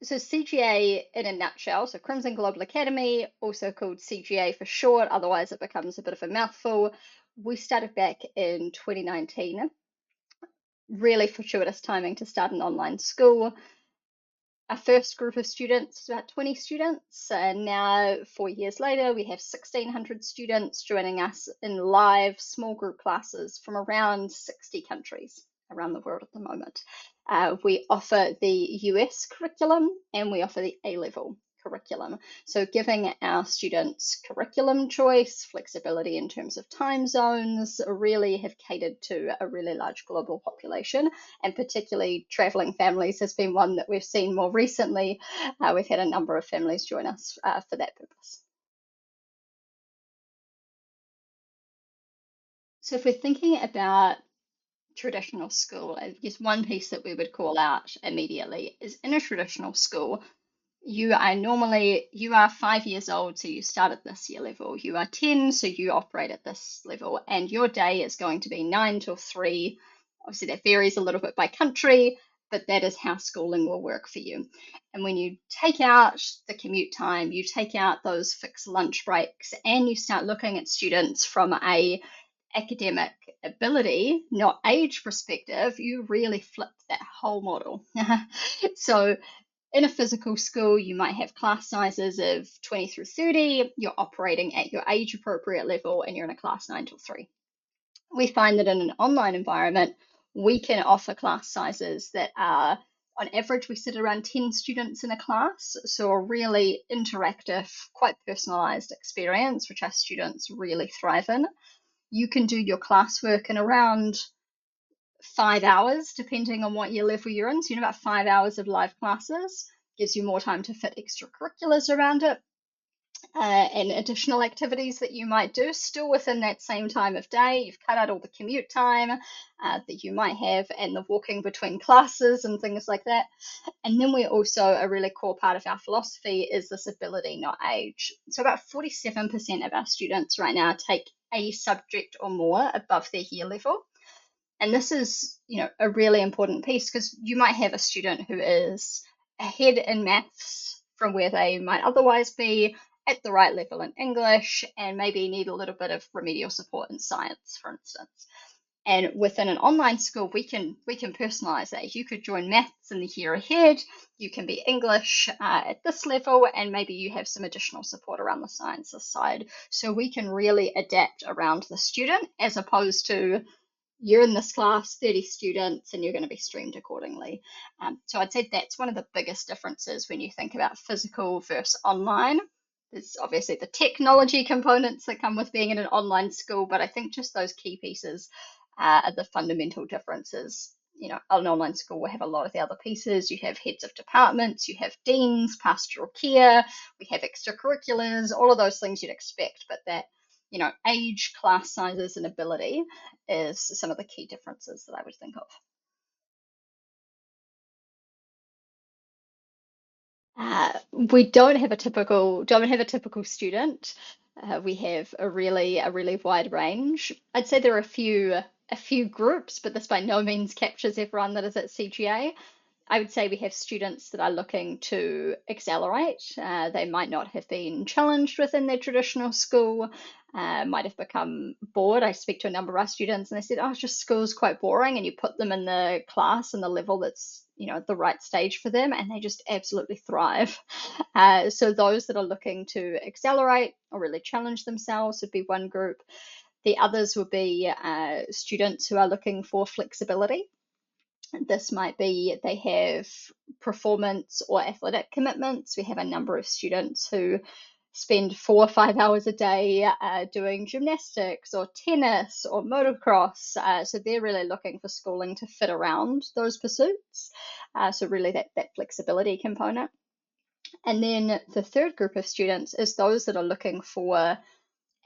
So CGA in a nutshell, so Crimson Global Academy, also called CGA for short, otherwise it becomes a bit of a mouthful. We started back in 2019, really fortuitous timing to start an online school. Our first group of students, about 20 students, and now 4 years later, we have 1,600 students joining us in live small group classes from around 60 countries around the world at the moment. We offer the US curriculum and we offer the A-level curriculum. So giving our students curriculum choice, flexibility in terms of time zones, really have catered to a really large global population, and particularly traveling families has been one that we've seen more recently. We've had a number of families join us for that purpose. So if we're thinking about traditional school, I guess one piece that we would call out immediately is in a traditional school, you are 5 years old, so you start at this year level. You are 10, so you operate at this level, and your day is going to be 9 till 3. Obviously, that varies a little bit by country, but that is how schooling will work for you. And when you take out the commute time, you take out those fixed lunch breaks, and you start looking at students from a academic ability, not age perspective, you really flip that whole model. So in a physical school, you might have class sizes of 20 through 30. You're operating at your age appropriate level and you're in a class 9 till 3. We find that in an online environment, we can offer class sizes that are, on average, we sit around 10 students in a class. So a really interactive, quite personalized experience, which our students really thrive in. You can do your classwork in around 5 hours, depending on what year level you're in. So, about 5 hours of live classes gives you more time to fit extracurriculars around it, and additional activities that you might do still within that same time of day. You've cut out all the commute time that you might have and the walking between classes and things like that. And then we also, a really core part of our philosophy is this ability, not age. So about 47% of our students right now take a subject or more above their year level. And this is, a really important piece because you might have a student who is ahead in maths from where they might otherwise be, at the right level in English, and maybe need a little bit of remedial support in science, for instance. And within an online school, we can personalize that. You could join maths in the year ahead, you can be English at this level, and maybe you have some additional support around the sciences side. So we can really adapt around the student as opposed to you're in this class, 30 students, and you're going to be streamed accordingly. So I'd say that's one of the biggest differences when you think about physical versus online. There's obviously the technology components that come with being in an online school, but I think just those key pieces are the fundamental differences. An online school will have a lot of the other pieces. You have heads of departments, you have deans, pastoral care, we have extracurriculars, all of those things you'd expect, but that age, class sizes, and ability is some of the key differences that I would think of. We don't have a typical student. We have a really wide range. I'd say there are a few groups, but this by no means captures everyone that is at CGA. I would say we have students that are looking to accelerate. They might not have been challenged within their traditional school, might have become bored. I speak to a number of our students and they said, oh, just school's quite boring. And you put them in the class and the level that's, at the right stage for them, and they just absolutely thrive. So those that are looking to accelerate or really challenge themselves would be one group. The others would be students who are looking for flexibility. This might be they have performance or athletic commitments. We have a number of students who spend 4 or 5 hours a day doing gymnastics or tennis or motocross. So they're really looking for schooling to fit around those pursuits. So really that flexibility component. And then the third group of students is those that are looking for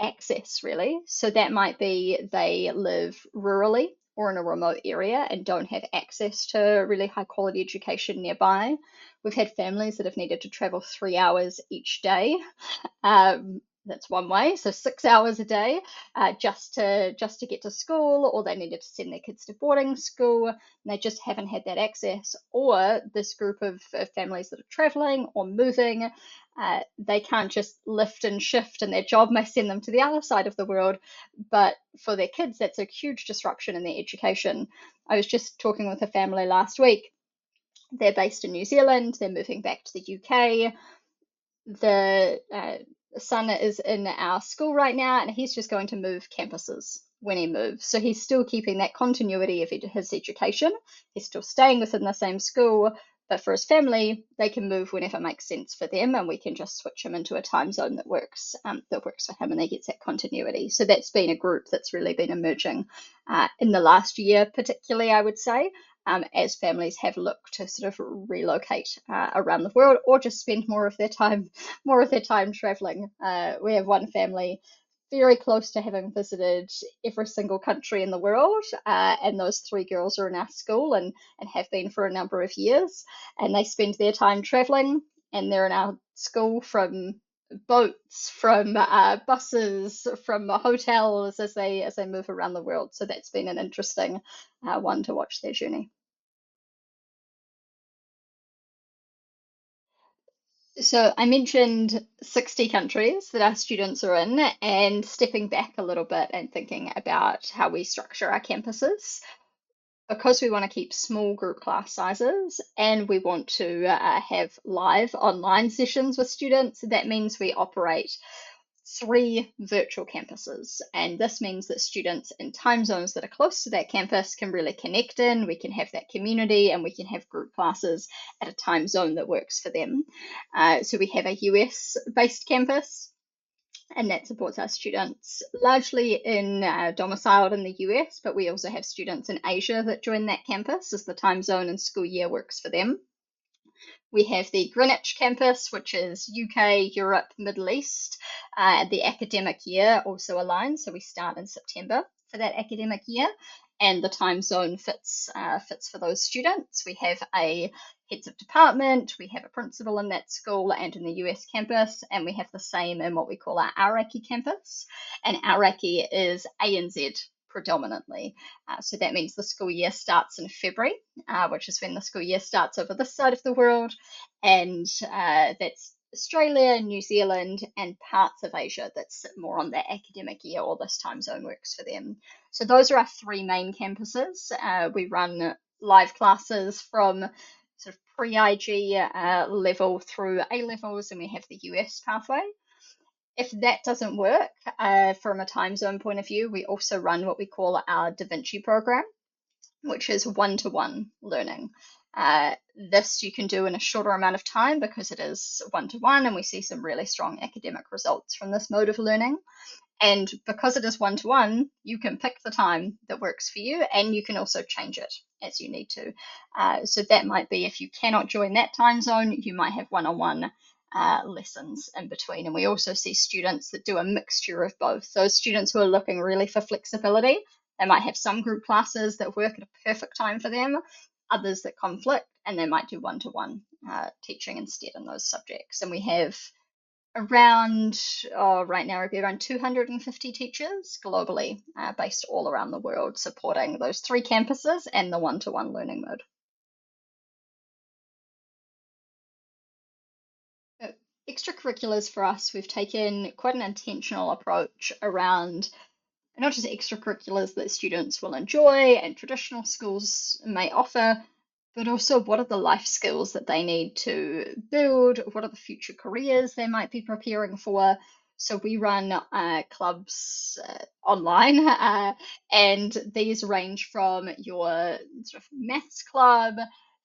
access, really. So that might be they live rurally or in a remote area and don't have access to really high quality education nearby. We've had families that have needed to travel 3 hours each day That's one way. So 6 hours a day, just to get to school, or they needed to send their kids to boarding school, and they just haven't had that access. Or this group of families that are traveling or moving, they can't just lift and shift, and their job may send them to the other side of the world. But for their kids, that's a huge disruption in their education. I was just talking with a family last week. They're based in New Zealand. They're moving back to the UK. The son is in our school right now, and he's just going to move campuses when he moves. So he's still keeping that continuity of his education. He's still staying within the same school, but for his family, they can move whenever it makes sense for them, and we can just switch him into a time zone that works for him, and he gets that continuity. So that's been a group that's really been emerging in the last year, particularly, I would say, as families have looked to sort of relocate around the world, or just spend more of their time traveling. We have one family very close to having visited every single country in the world, and those three girls are in our school and have been for a number of years, and they spend their time traveling, and they're in our school from boats, from buses, from hotels as they move around the world. So that's been an interesting one to watch their journey. So I mentioned 60 countries that our students are in, and stepping back a little bit and thinking about how we structure our campuses. Because we want to keep small group class sizes and we want to have live online sessions with students, that means we operate three virtual campuses. And this means that students in time zones that are close to that campus can really connect in, we can have that community, and we can have group classes at a time zone that works for them. So we have a US based campus, and that supports our students largely in domiciled in the US, but we also have students in Asia that join that campus as the time zone and school year works for them. We have the Greenwich campus, which is UK, Europe, Middle East. The academic year also aligns, so we start in September for that academic year, and the time zone fits for those students. We have a heads of department, we have a principal in that school and in the US campus, and we have the same in what we call our Aoraki campus. And Aoraki is ANZ predominantly. So that means the school year starts in February, which is when the school year starts over this side of the world, and that's Australia, New Zealand, and parts of Asia that sit more on that academic year, or this time zone works for them. So those are our three main campuses. We run live classes from sort of pre-IG level through A levels, and we have the US pathway. If that doesn't work from a time zone point of view, we also run what we call our Vinci program, which is one-to-one learning. This you can do in a shorter amount of time because it is one-to-one, and we see some really strong academic results from this mode of learning. And because it is one-to-one, you can pick the time that works for you, and you can also change it as you need to. So that might be, if you cannot join that time zone, you might have one-on-one lessons in between. And we also see students that do a mixture of both. Those students who are looking really for flexibility, they might have some group classes that work at a perfect time for them, others that conflict, and they might do one-to-one teaching instead in those subjects. And we have around, right now, it'd be around 250 teachers globally, based all around the world, supporting those three campuses and the one-to-one learning mode. Extracurriculars for us, we've taken quite an intentional approach around not just extracurriculars that students will enjoy and traditional schools may offer, but also what are the life skills that they need to build? What are the future careers they might be preparing for? So we run clubs online, and these range from your sort of maths club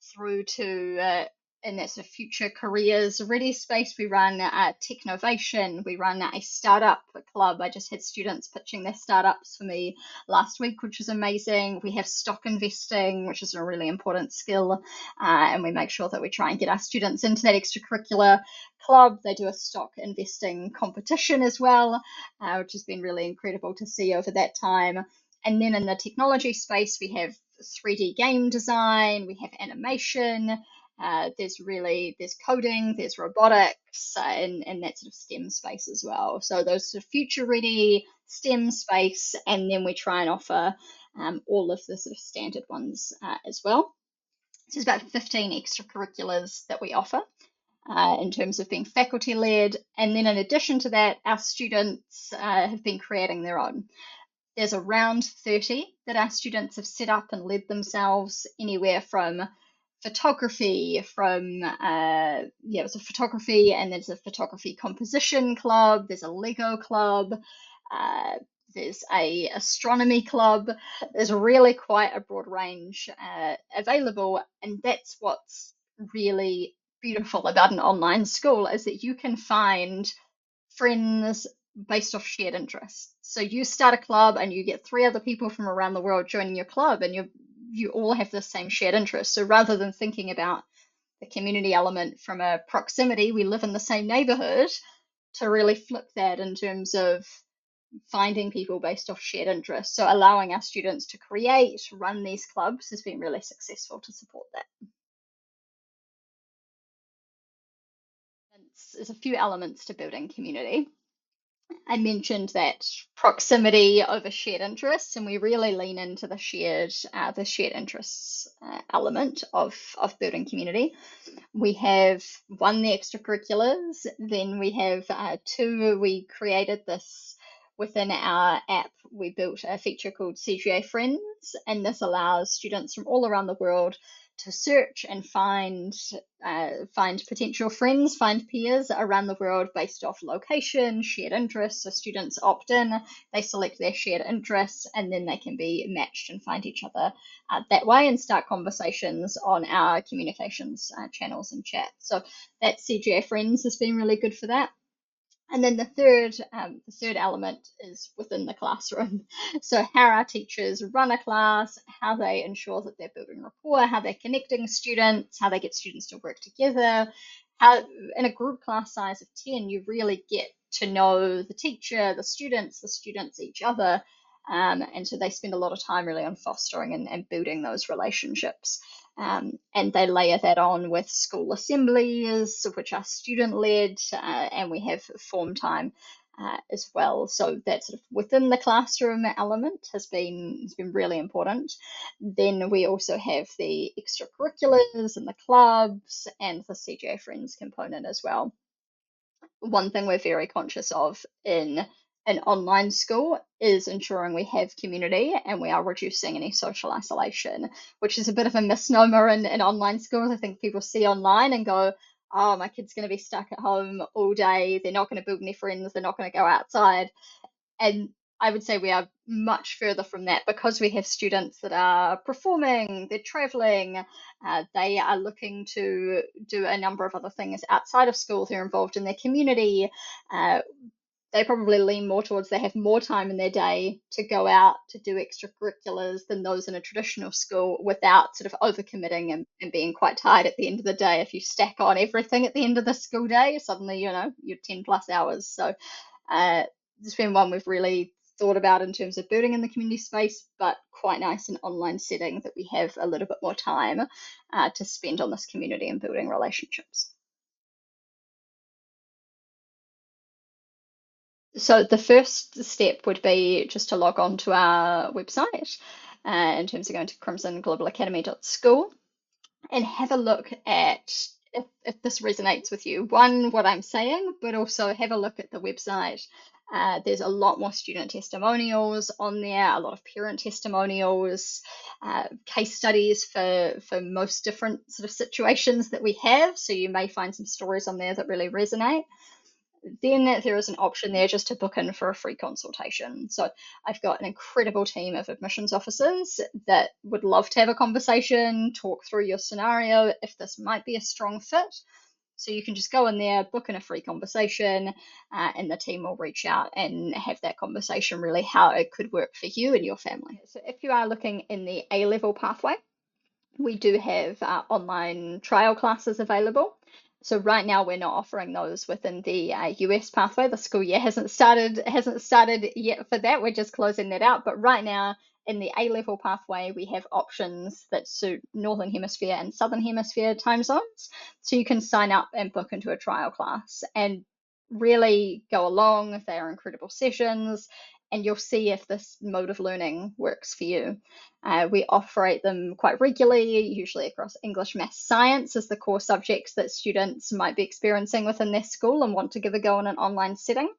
through to in that sort of future careers ready space. We run Technovation. We run a startup club. I just had students pitching their startups for me last week, which is amazing. We have stock investing, which is a really important skill, and we make sure that we try and get our students into that extracurricular club. They do a stock investing competition as well, which has been really incredible to see over that time. And then in the technology space, we have 3D game design, we have animation, There's coding, there's robotics, and that sort of STEM space as well. So those sort of future ready STEM space, and then we try and offer all of the sort of standard ones as well. So there's about 15 extracurriculars that we offer in terms of being faculty led. And then in addition to that, our students have been creating their own. There's around 30 that our students have set up and led themselves, anywhere from photography, it's a photography, and there's a photography composition club, there's a Lego club, there's a astronomy club. There's really quite a broad range available, and that's what's really beautiful about an online school, is that you can find friends based off shared interests. So you start a club and you get 3 other people from around the world joining your club, and you all have the same shared interest. So rather than thinking about the community element from a proximity, we live in the same neighborhood, to really flip that in terms of finding people based off shared interests. So allowing our students to run these clubs has been really successful to support that. There's a few elements to building community. I mentioned that proximity over shared interests, and we really lean into the shared interests element of building community. We have one, the extracurriculars. Then we have 2. We created this within our app. We built a feature called CGA Friends, and this allows students from all around the world to search and find potential friends, find peers around the world based off location, shared interests. So students opt in, they select their shared interests, and then they can be matched and find each other that way, and start conversations on our communications channels and chat. So that CGA Friends has been really good for that. And then the third element is within the classroom. So how our teachers run a class, how they ensure that they're building rapport, how they're connecting students, how they get students to work together. How in a group class size of 10, you really get to know the teacher, the students each other. And so they spend a lot of time really on fostering and building those relationships. And they layer that on with school assemblies, which are student-led, and we have form time as well. So that sort of within the classroom element has been really important. Then we also have the extracurriculars and the clubs and the CGA Friends component as well. One thing we're very conscious of in an online school is ensuring we have community and we are reducing any social isolation, which is a bit of a misnomer in online schools. I think people see online and go, oh, my kid's going to be stuck at home all day. They're not going to build any friends. They're not going to go outside. And I would say we are much further from that, because we have students that are performing, they're traveling, they are looking to do a number of other things outside of school. They're involved in their community. They probably lean more towards they have more time in their day to go out to do extracurriculars than those in a traditional school, without sort of overcommitting and being quite tired at the end of the day. If you stack on everything at the end of the school day, suddenly, you're 10 plus hours. So it's been one we've really thought about in terms of building in the community space, but quite nice in online setting that we have a little bit more time to spend on this community and building relationships. So the first step would be just to log on to our website in terms of going to crimsonglobalacademy.school and have a look at if this resonates with you. One, what I'm saying, but also have a look at the website. There's a lot more student testimonials on there, a lot of parent testimonials, case studies for most different sort of situations that we have. So you may find some stories on there that really resonate. Then there is an option there just to book in for a free consultation. So I've got an incredible team of admissions officers that would love to have a conversation, talk through your scenario, if this might be a strong fit. So you can just go in there, book in a free conversation, and the team will reach out and have that conversation, really how it could work for you and your family. So if you are looking in the A-level pathway, we do have online trial classes available. So right now we're not offering those within the US pathway. The school year hasn't started yet for that. We're just closing that out. But right now in the A-level pathway, we have options that suit Northern Hemisphere and Southern Hemisphere time zones. So you can sign up and book into a trial class and really go along. They are incredible sessions, and you'll see if this mode of learning works for you. We operate them quite regularly, usually across English, Maths, Science as the core subjects that students might be experiencing within their school and want to give a go in an online setting.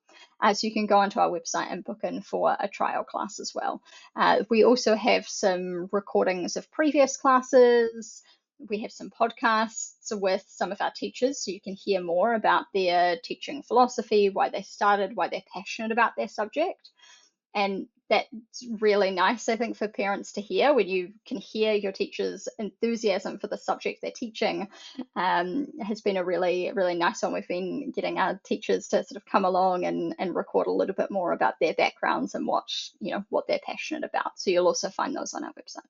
So you can go onto our website and book in for a trial class as well. We also have some recordings of previous classes. We have some podcasts with some of our teachers, so you can hear more about their teaching philosophy, why they started, why they're passionate about their subject. And that's really nice, I think, for parents to hear, when you can hear your teacher's enthusiasm for the subject they're teaching. Has been a really, really nice one. We've been getting our teachers to sort of come along and record a little bit more about their backgrounds and what they're passionate about. So you'll also find those on our website.